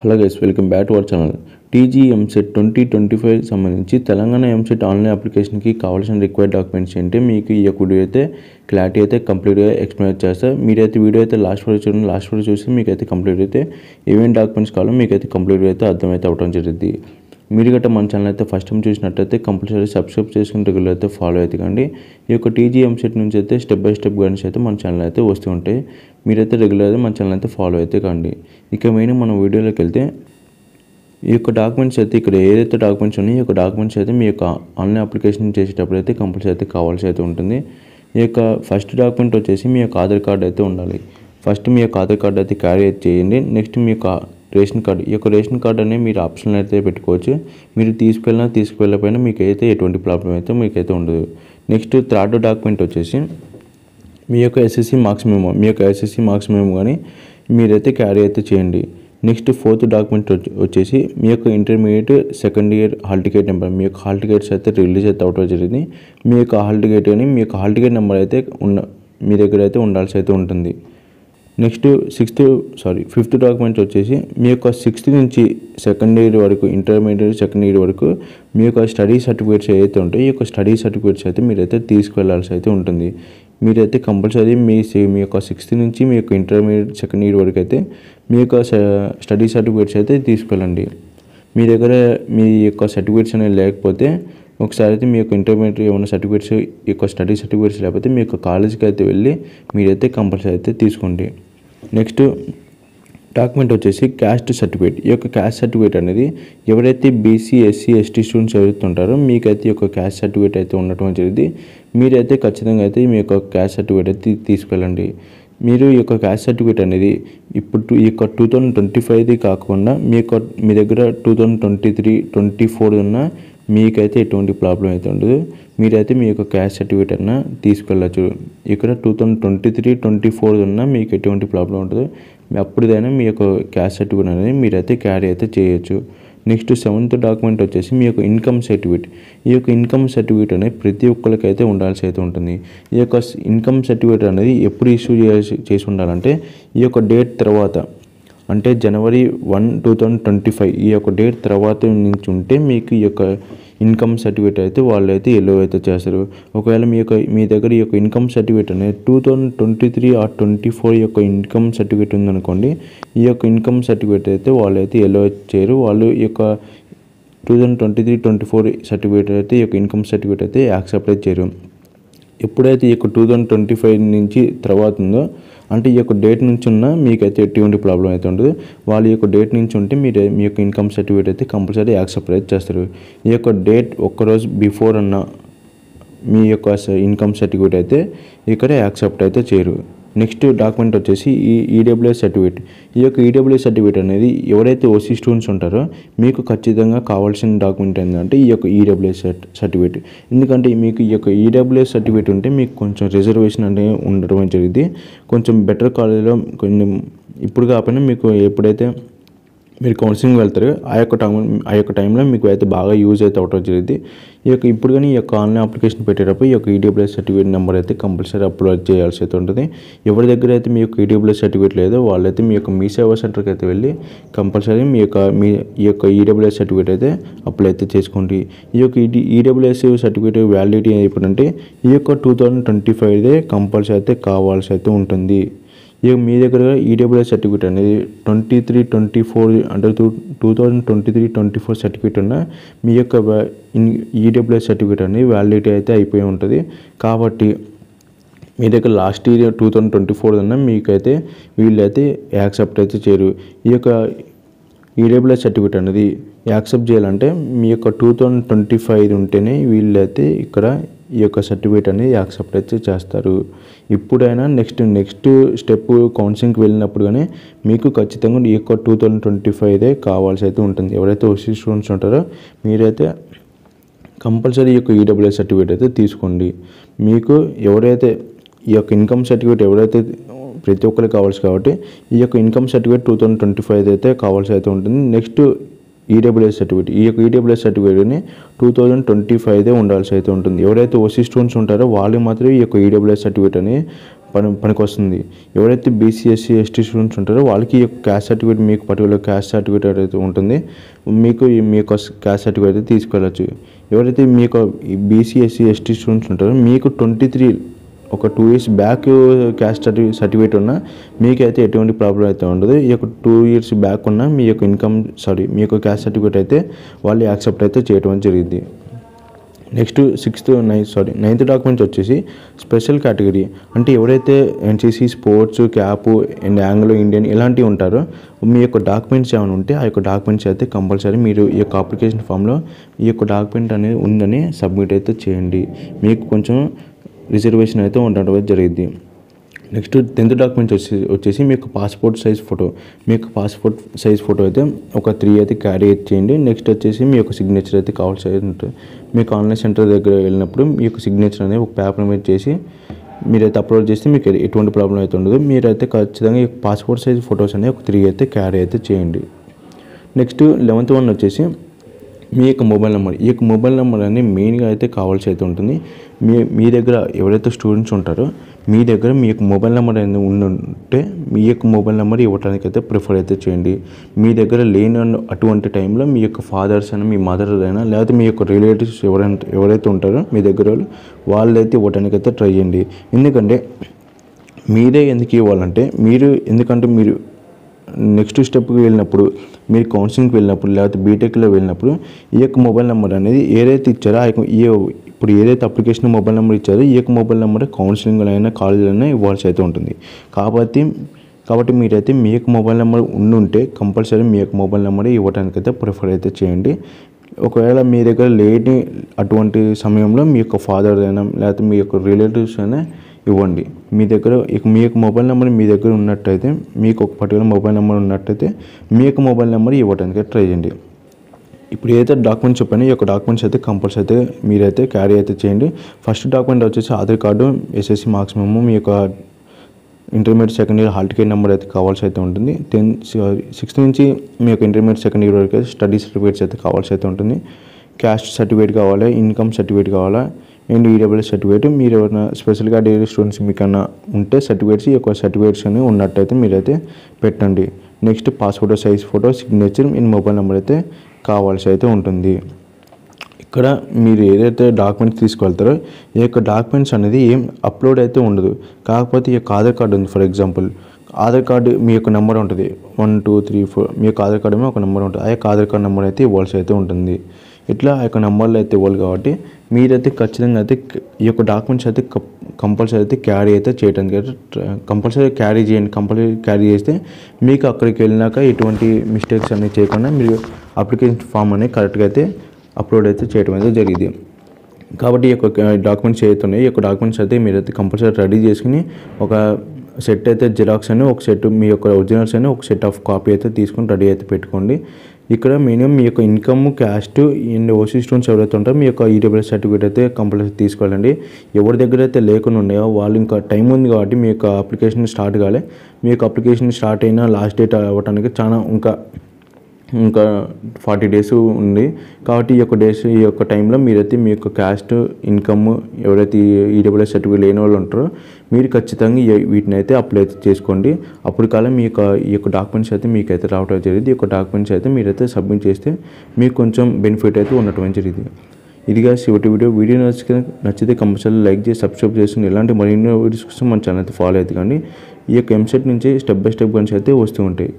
Hello guys, welcome back to our channel. TG EAMCET 2025 సంబంధించి Telangana EAMCET online అప్లికేషన్కి కావాల్సిన required documents ఏంటి మీకు ఈ యొక్క వీడియో అయితే క్లారిటీ అయితే కంప్లీట్గా ఎక్స్ప్లెయిన్ చేస్తా. మీరైతే వీడియో అయితే లాస్ట్ వరకు చూడండి. లాస్ట్ వరకు చూసి మీకైతే కంప్లీట్ అయితే ఏమేమి డాక్యుమెంట్స్ కావాలో మీకైతే కంప్లీట్గా అయితే అర్థమైతే అవడం జరిగింది. మీరు గట్రా మన ఛానల్ అయితే ఫస్ట్ టైం చూసినట్టయితే కంపల్సరీ సబ్స్క్రైబ్ చేసుకుని రెగ్యులర్ అయితే ఫాలో అయితే కండి. ఈ యొక్క టీజీ ఎంసెట్ నుంచి అయితే స్టెప్ బై స్టెప్ గైడెన్స్ అయితే మన ఛానల్ అయితే వస్తూ ఉంటాయి. మీరైతే రెగ్యులర్ మన ఛానల్ అయితే ఫాలో అయితే కండి. ఇక మెయిన్ మన వీడియోలోకి వెళ్తే ఈ యొక్క డాక్యుమెంట్స్ అయితే ఇక్కడ ఏదైతే డాక్యుమెంట్స్ ఉన్నాయో ఈ యొక్క డాక్యుమెంట్స్ అయితే మీ యొక్క ఆన్లైన్ అప్లికేషన్ చేసేటప్పుడు అయితే కంపల్సరీ అయితే కావాల్సి అయితే ఉంటుంది. ఈ యొక్క ఫస్ట్ డాక్యుమెంట్ వచ్చేసి మీ యొక్క ఆధార్ కార్డు అయితే ఉండాలి. ఫస్ట్ మీ యొక్క ఆధార్ కార్డు అయితే క్యారీ అయితే చేయండి. నెక్స్ట్ మీ యొక్క రేషన్ కార్డు, ఈ యొక్క రేషన్ కార్డు అనేది మీరు ఆప్షన్ అయితే పెట్టుకోవచ్చు. మీరు తీసుకువెళ్ళకపోయినా మీకు అయితే ఎటువంటి ప్రాబ్లం అయితే మీకైతే ఉండదు. నెక్స్ట్ థర్డ్ డాక్యుమెంట్ వచ్చేసి మీ యొక్క ఎస్ఎస్సి మార్క్స్ మెమో కానీ మీరైతే క్యారీ అయితే చేయండి. నెక్స్ట్ ఫోర్త్ డాక్యుమెంట్ వచ్చేసి మీ యొక్క intermediate second year hall ticket number, మీ యొక్క హాల్ టికెట్స్ అయితే రిలీజ్ అయితే అవడం జరిగింది. మీ యొక్క హాల్ టికెట్ కానీ మీ యొక్క హాల్ టికెట్ నెంబర్ అయితే మీ దగ్గర అయితే ఉండాల్సి అయితే ఉంటుంది. నెక్స్ట్ ఫిఫ్త్ డాక్యుమెంట్ వచ్చేసి మీ యొక్క 6th నుంచి సెకండ్ ఇయర్ వరకు, ఇంటర్మీడియట్ సెకండ్ ఇయర్ వరకు మీ యొక్క స్టడీ సర్టిఫికేట్స్ ఏదైతే ఉంటాయో ఈ యొక్క స్టడీ సర్టిఫికేట్స్ అయితే మీరైతే తీసుకువెళ్ళాల్సి అయితే ఉంటుంది. మీరైతే కంపల్సరీ మీ యొక్క 6th నుంచి మీ యొక్క ఇంటర్మీడియట్ సెకండ్ ఇయర్ వరకు అయితే మీ యొక్క స్టడీ సర్టిఫికేట్స్ అయితే తీసుకెళ్ళండి. మీ దగ్గర మీ యొక్క సర్టిఫికేట్స్ అనేవి లేకపోతే ఒకసారి అయితే మీ యొక్క ఇంటర్మీడియట్ ఏమైనా సర్టిఫికేట్స్ ఈ యొక్క స్టడీ సర్టిఫికేట్స్ లేకపోతే మీ యొక్క కాలేజీకి అయితే వెళ్ళి మీరైతే కంపల్సరీ అయితే తీసుకోండి. నెక్స్ట్ డాక్యుమెంట్ వచ్చేసి క్యాస్ట్ సర్టిఫికేట్. ఈ యొక్క క్యాస్ట్ సర్టిఫికేట్ అనేది ఎవరైతే బీసీ, ఎస్సీ, ఎస్టీ స్టూడెంట్స్ ఎవరైతే ఉంటారో మీకైతే ఈ యొక్క క్యాస్ట్ సర్టిఫికేట్ అయితే ఉండటం జరిగింది. మీరైతే ఖచ్చితంగా అయితే మీ యొక్క క్యాస్ట్ సర్టిఫికేట్ అయితే తీసుకెళ్ళండి. మీరు ఈ యొక్క క్యాస్ట్ సర్టిఫికేట్ అనేది ఇప్పుడు ఈ యొక్క 2025 కాకుండా మీ దగ్గర 2023, 2024 ఉన్న మీకైతే ఎటువంటి ప్రాబ్లం అయితే ఉండదు. మీరైతే మీ యొక్క క్యాస్ట్ సర్టిఫికేట్ అన్నా తీసుకెళ్ళచ్చు. ఇక్కడ 2023, 2024 ఉన్నా మీకు ఎటువంటి ప్రాబ్లం ఉండదు. అప్పుడైనా మీ యొక్క క్యాస్ట్ సర్టిఫికేట్ అనేది మీరైతే క్యారీ అయితే చేయొచ్చు. నెక్స్ట్ 7th డాక్యుమెంట్ వచ్చేసి మీ యొక్క ఇన్కమ్ సర్టిఫికేట్. ఈ యొక్క ఇన్కమ్ సర్టిఫికేట్ అనేది ప్రతి ఒక్కరికి అయితే ఉండాల్సి అయితే ఉంటుంది. ఈ యొక్క ఇన్కమ్ సర్టిఫికేట్ అనేది ఎప్పుడు ఇష్యూ చేసి ఉండాలంటే ఈ యొక్క డేట్ తర్వాత, అంటే January 1, 2025 ఈ యొక్క డేట్ తర్వాత నుంచి ఉంటే మీకు ఈ యొక్క ఇన్కమ్ సర్టిఫికేట్ అయితే వాళ్ళు అయితే ఎల్లో అయితే చేస్తారు. ఒకవేళ మీ దగ్గర ఈ యొక్క ఇన్కమ్ సర్టిఫికేట్ అనేది 2023 or 2024 యొక్క ఇన్కమ్ సర్టిఫికేట్ ఉందనుకోండి, ఈ యొక్క ఇన్కమ్ సర్టిఫికేట్ అయితే వాళ్ళు అయితే ఎల్లో చేయరు. వాళ్ళు ఈ యొక్క 2023, 2024 సర్టిఫికేట్ అయితే ఈ యొక్క ఇన్కమ్ సర్టిఫికేట్ అయితే యాక్సెప్ట్ అయితే చేయరు. ఎప్పుడైతే ఈ యొక్క 2025 నుంచి తర్వాత ఉందో, అంటే ఈ యొక్క డేట్ నుంచి ఉన్నా మీకైతే ఎటువంటి ప్రాబ్లం అయితే ఉండదు. వాళ్ళ యొక్క డేట్ నుంచి ఉంటే మీ యొక్క ఇన్కమ్ సర్టిఫికేట్ అయితే కంపల్సరీ యాక్సెప్ట్ అయితే చేస్తారు. ఈ యొక్క డేట్ ఒక్కరోజు బిఫోర్ అన్న మీ యొక్క ఇన్కమ్ సర్టిఫికేట్ అయితే ఇక్కడ యాక్సెప్ట్ అయితే చేయరు. నెక్స్ట్ డాక్యుమెంట్ వచ్చేసి ఈడబ్ల్యూఎస్ సర్టిఫికేట్. ఈ యొక్క ఈడబ్ల్యూఎస్ సర్టిఫికేట్ అనేది ఎవరైతే ఓసీ స్టూడెంట్స్ ఉంటారో మీకు ఖచ్చితంగా కావాల్సిన డాక్యుమెంట్ ఏంటంటే ఈ యొక్క ఈడబ్ల్యూఎస్ సర్టిఫికేట్. ఎందుకంటే మీకు ఈ యొక్క ఈడబ్ల్యూఎస్ సర్టిఫికేట్ ఉంటే మీకు కొంచెం రిజర్వేషన్ అనేది ఉండడం జరిగింది. కొంచెం బెటర్ కాలేజీలో కొంచెం ఇప్పుడు కాకపోయినా మీకు ఎప్పుడైతే మీరు కౌన్సిలింగ్ వెళ్తారు ఆ యొక్క టైంలో మీకు అయితే బాగా యూజ్ అయితే అవడం జరిగింది. ఇప్పుడు కానీ ఈ యొక్క ఆన్లైన్ అప్లికేషన్ పెట్టేటప్పుడు ఈ యొక్క ఈడబ్ల్యూఎస్ సర్టిఫికేట్ నెంబర్ అయితే కంపల్సరీ అప్లోడ్ చేయాల్సి అయితే ఉంటుంది. ఎవరి దగ్గర అయితే మీ యొక్క ఈడబ్ల్యూఎస్ సర్టిఫికేట్ లేదో వాళ్ళైతే మీ యొక్క మీ సేవా సెంటర్కి అయితే వెళ్ళి కంపల్సరీ ఈ యొక్క ఈడబ్ల్యూఎస్ సర్టిఫికేట్ అయితే అప్లై అయితే చేసుకోండి. ఈ యొక్క ఈడబ్ల్యూఎస్ సర్టిఫికేట్ వ్యాలిడిటీ ఎప్పుడంటే ఈ యొక్క 2025 కంపల్సరీ అయితే కావాల్సి అయితే ఉంటుంది. మీ దగ్గర ఈడబ్ల్యూఎస్ సర్టిఫికేట్ అనేది 23-24 అంటే 2023-24 సర్టిఫికేట్ ఉన్న మీ యొక్క ఈడబ్ల్యూఎస్ సర్టిఫికేట్ అనేది వ్యాలిడిటీ అయితే అయిపోయి ఉంటుంది. కాబట్టి మీ దగ్గర లాస్ట్ ఇయర్ 2024 ఉన్న మీకైతే వీళ్ళైతే యాక్సెప్ట్ అయితే చేయరు. ఈ యొక్క ఈడబ్ల్యూఎస్ సర్టిఫికేట్ అనేది యాక్సెప్ట్ చేయాలంటే మీ యొక్క 2025 ఉంటేనే వీళ్ళైతే ఇక్కడ ఈ యొక్క సర్టిఫికేట్ అనేది యాక్సెప్ట్ అయితే చేస్తారు. ఇప్పుడైనా నెక్స్ట్ స్టెప్ కౌన్సిలింగ్కి వెళ్ళినప్పుడు కానీ మీకు ఖచ్చితంగా ఈ యొక్క 2025 కావాల్సి అయితే ఉంటుంది. ఎవరైతే ఓసీ స్టూడెంట్స్ ఉంటారో మీరైతే కంపల్సరీ ఈ యొక్క ఈడబ్ల్యూఎస్ సర్టిఫికేట్ అయితే తీసుకోండి. మీకు ఎవరైతే ఈ యొక్క ఇన్కమ్ సర్టిఫికేట్ ఎవరైతే ప్రతి ఒక్కరికి కావాల్సి కాబట్టి ఈ యొక్క ఇన్కమ్ సర్టిఫికేట్ 2025 అయితే కావాల్సి అయితే ఉంటుంది. నెక్స్ట్ ఈడబ్ల్యూఎస్ సర్టిఫికేట్, ఈ యొక్క ఈడబ్ల్యూఎస్ సర్టిఫికేట్ని 2025 ఉండాల్సి అయితే ఉంటుంది. ఎవరైతే ఓసీ స్టూడెంట్స్ ఉంటారో వాళ్ళు మాత్రం ఈ యొక్క ఈడబ్ల్యూఎస్ సర్టిఫికేట్ అని పనికొస్తుంది. ఎవరైతే బీసీ ఎస్సీ ఎస్టీ స్టూడెంట్స్ ఉంటారో వాళ్ళకి ఈ యొక్క క్యాస్ట్ సర్టిఫికేట్, మీకు పర్టికులర్ క్యాస్ట్ సర్టిఫికేట్ అయితే ఉంటుంది, మీకు మీ యొక్క క్యాస్ట్ సర్టిఫికేట్ అయితే తీసుకెళ్ళచ్చు. ఎవరైతే మీ యొక్క బీసీ ఎస్సీ ఎస్టీ స్టూడెంట్స్ ఉంటారో మీకు 23 ఒక 2 years బ్యాక్ క్యాస్ట్ సర్టిఫికేట్ ఉన్నా మీకైతే ఎటువంటి ప్రాబ్లం అయితే ఉండదు. ఈ యొక్క 2 years బ్యాక్ ఉన్న మీ యొక్క మీ యొక్క క్యాస్ట్ సర్టిఫికేట్ అయితే వాళ్ళు యాక్సెప్ట్ అయితే చేయడం జరిగింది. నెక్స్ట్ 9th డాక్యుమెంట్స్ వచ్చేసి స్పెషల్ కేటగిరీ. అంటే ఎవరైతే NCC, sports, cap and Anglo Indian ఇలాంటివి ఉంటారో మీ యొక్క డాక్యుమెంట్స్ ఏమైనా ఉంటే ఆ యొక్క డాక్యుమెంట్స్ అయితే కంపల్సరీ మీరు ఈ యొక్క అప్లికేషన్ ఫామ్లో ఈ యొక్క డాక్యుమెంట్ అనేది ఉందని సబ్మిట్ అయితే చేయండి. మీకు కొంచెం రిజర్వేషన్ అయితే ఉండడం జరిగింది. నెక్స్ట్ 10th డాక్యుమెంట్స్ వచ్చేసి మీ యొక్క పాస్పోర్ట్ సైజ్ ఫోటో. మీ యొక్క పాస్పోర్ట్ సైజ్ ఫోటో అయితే ఒక 3 అయితే క్యారీ చేయండి. నెక్స్ట్ వచ్చేసి మీ యొక్క సిగ్నేచర్ అయితే కావాల్సి ఉంటుంది. మీకు ఆన్లైన్ సెంటర్ దగ్గర వెళ్ళినప్పుడు మీ యొక్క సిగ్నేచర్ అనేది ఒక పేపర్ మీద చేసి మీరైతే అప్లోడ్ చేస్తే మీకు ఎటువంటి ప్రాబ్లం అయితే ఉండదు. మీరైతే ఖచ్చితంగా ఈ పాస్పోర్ట్ సైజ్ ఫొటోస్ అనేవి ఒక 3 అయితే క్యారీ అయితే చేయండి. నెక్స్ట్ 11th వన్ వచ్చేసి మీ యొక్క మొబైల్ నెంబర్. ఈ యొక్క మొబైల్ నెంబర్ అనేది మెయిన్గా అయితే కావాల్సి అయితే ఉంటుంది. మీ దగ్గర ఎవరైతే స్టూడెంట్స్ ఉంటారో మీ దగ్గర మీ యొక్క మొబైల్ నెంబర్ అనేది ఉంటే మీ యొక్క మొబైల్ నెంబర్ ఇవ్వడానికి అయితే ప్రిఫర్ అయితే చేయండి. మీ దగ్గర లేని అటువంటి టైంలో మీ యొక్క ఫాదర్స్ అయినా, మీ మదర్ అయినా, లేకపోతే మీ యొక్క రిలేటివ్స్ ఎవరైతే ఉంటారో మీ దగ్గర వాళ్ళైతే ఇవ్వడానికి అయితే ట్రై చేయండి. ఎందుకంటే మీరే ఎందుకు ఇవ్వాలంటే మీరు నెక్స్ట్ స్టెప్కి వెళ్ళినప్పుడు, మీరు కౌన్సిలింగ్కి వెళ్ళినప్పుడు, లేకపోతే బీటెక్లో వెళ్ళినప్పుడు ఈ యొక్క మొబైల్ నెంబర్ అనేది ఏదైతే ఇచ్చారో ఇప్పుడు ఏదైతే అప్లికేషన్ మొబైల్ నెంబర్ ఇచ్చారో ఈ యొక్క మొబైల్ నెంబర్ కౌన్సిలింగ్లో అయినా కాలేజీలో ఇవ్వాల్సి అయితే ఉంటుంది. కాబట్టి మీరైతే మీ యొక్క మొబైల్ నెంబర్ ఉంటే కంపల్సరీ మీ యొక్క మొబైల్ నెంబర్ ఇవ్వడానికి అయితే ప్రిఫర్ అయితే చేయండి. ఒకవేళ మీ దగ్గర లేని అటువంటి సమయంలో మీ యొక్క ఫాదర్ అయినా లేకపోతే మీ యొక్క రిలేటివ్స్ అయినా ఇవ్వండి. మీ యొక్క మొబైల్ నెంబర్ మీ దగ్గర ఉన్నట్టయితే, మీకు ఒక పర్టికులర్ మొబైల్ నెంబర్ ఉన్నట్టయితే మీ యొక్క మొబైల్ నెంబర్ ఇవ్వడానికి ట్రై చేయండి. ఇప్పుడు ఏదైతే డాక్యుమెంట్స్ చెప్పానో ఈ యొక్క డాక్యుమెంట్స్ అయితే కంపల్సరీ అయితే మీరైతే క్యారీ అయితే చేయండి. ఫస్ట్ డాక్యుమెంట్ వచ్చేసి Aadhaar card, SSC marks memo, మీ యొక్క intermediate second year hall ticket number అయితే కావాల్సి అయితే ఉంటుంది. 6th నుంచి మీ యొక్క ఇంటర్మీడియట్ సెకండ్ ఇయర్ వరకు స్టడీ సర్టిఫికేట్స్ అయితే కావాల్సి అయితే ఉంటుంది. క్యాస్ట్ సర్టిఫికేట్ కావాలి, ఇన్కమ్ సర్టిఫికేట్ కావాలా అండ్ ఈడబ్ల్యూఎస్ సర్టిఫికేట్. మీరు ఎవరైనా స్పెషల్గా డైలీ స్టూడెంట్స్ మీకన్నా ఉంటే సర్టిఫికేట్స్, ఈ యొక్క సర్టిఫికేట్స్ అని ఉన్నట్టయితే మీరైతే పెట్టండి. Next passport size photo, signature and mobile number అయితే కావాల్సి అయితే ఉంటుంది. ఇక్కడ మీరు ఏదైతే డాక్యుమెంట్స్ తీసుకెళ్తారో ఈ యొక్క డాక్యుమెంట్స్ అనేది ఏం అప్లోడ్ అయితే ఉండదు. కాకపోతే ఈ యొక్క ఆధార్ కార్డు ఉంది, ఫర్ ఎగ్జాంపుల్ ఆధార్ కార్డు మీ యొక్క నెంబర్ ఉంటుంది 1 2 3 4 మీ యొక్క ఆధార్ కార్డు ఒక నెంబర్ ఉంటుంది. ఆ యొక్క ఆధార్ కార్డు నెంబర్ అయితే ఇవ్వాల్సి అయితే ఉంటుంది. ఇట్లా ఆ యొక్క నెంబర్లు అయితే ఇవ్వాలి. కాబట్టి మీరైతే ఖచ్చితంగా అయితే ఈ యొక్క డాక్యుమెంట్స్ అయితే కంపల్సరీ అయితే క్యారీ అయితే చేయడానికి అయితే కంపల్సరీ క్యారీ చేయండి. కంపల్సరీ క్యారీ చేస్తే మీకు అక్కడికి వెళ్ళినాక ఎటువంటి మిస్టేక్స్ అనేవి చేయకుండా మీరు అప్లికేషన్ ఫామ్ అనేది కరెక్ట్గా అయితే అప్లోడ్ అయితే చేయడం అయితే జరిగింది. కాబట్టి ఈ యొక్క డాక్యుమెంట్స్ ఏవైతున్నాయి ఈ యొక్క డాక్యుమెంట్స్ అయితే మీరైతే కంపల్సరీ రెడీ చేసుకుని ఒక సెట్ అయితే జిరాక్స్ అని ఒక సెట్, మీ యొక్క ఒరిజినల్స్ అని ఒక సెట్ ఆఫ్ కాపీ అయితే తీసుకొని రెడీ అయితే పెట్టుకోండి. ఇక్కడ మినిమం మీ యొక్క income, caste and OC students ఎవరైతే ఉంటారో మీ యొక్క ఈడబ్ల్యూఎస్ సర్టిఫికేట్ అయితే కంపల్సరీ తీసుకోవాలండి. ఎవరి దగ్గర అయితే లేకుండా ఉన్నాయో వాళ్ళు ఇంకా టైం ఉంది కాబట్టి మీ యొక్క అప్లికేషన్ స్టార్ట్ కాలే. మీ యొక్క అప్లికేషన్ స్టార్ట్ అయినా లాస్ట్ డేట్ అవ్వడానికి చాలా ఇంకా 40 days ఉంది. కాబట్టి ఈ యొక్క టైంలో మీరైతే మీ యొక్క క్యాస్ట్, ఇన్కమ్, ఎవరైతే ఈడబ్ల్యూఎస్ సర్టిఫికేట్ లేని వాళ్ళు ఉంటారో మీరు ఖచ్చితంగా వీటిని అయితే అప్లై అయితే చేసుకోండి. అప్పుడు కాలం ఈ యొక్క డాక్యుమెంట్స్ అయితే మీకైతే రావడం జరిగింది. ఈ యొక్క డాక్యుమెంట్స్ అయితే మీరైతే సబ్మిట్ చేస్తే మీకు కొంచెం బెనిఫిట్ అయితే ఉండటం జరిగింది. ఇదిగా వీడియో నచ్చితే కంపల్సరీ లైక్ చేసి సబ్స్క్రైబ్ చేసి ఇలాంటి మరిన్ని వీడియోస్ కోసం మన ఛానల్ అయితే ఫాలో అయితే కానీ ఈ యొక్క ఎంసెట్ నుంచి స్టెప్ బై స్టెప్ గన్స్ అయితే వస్తూ ఉంటాయి.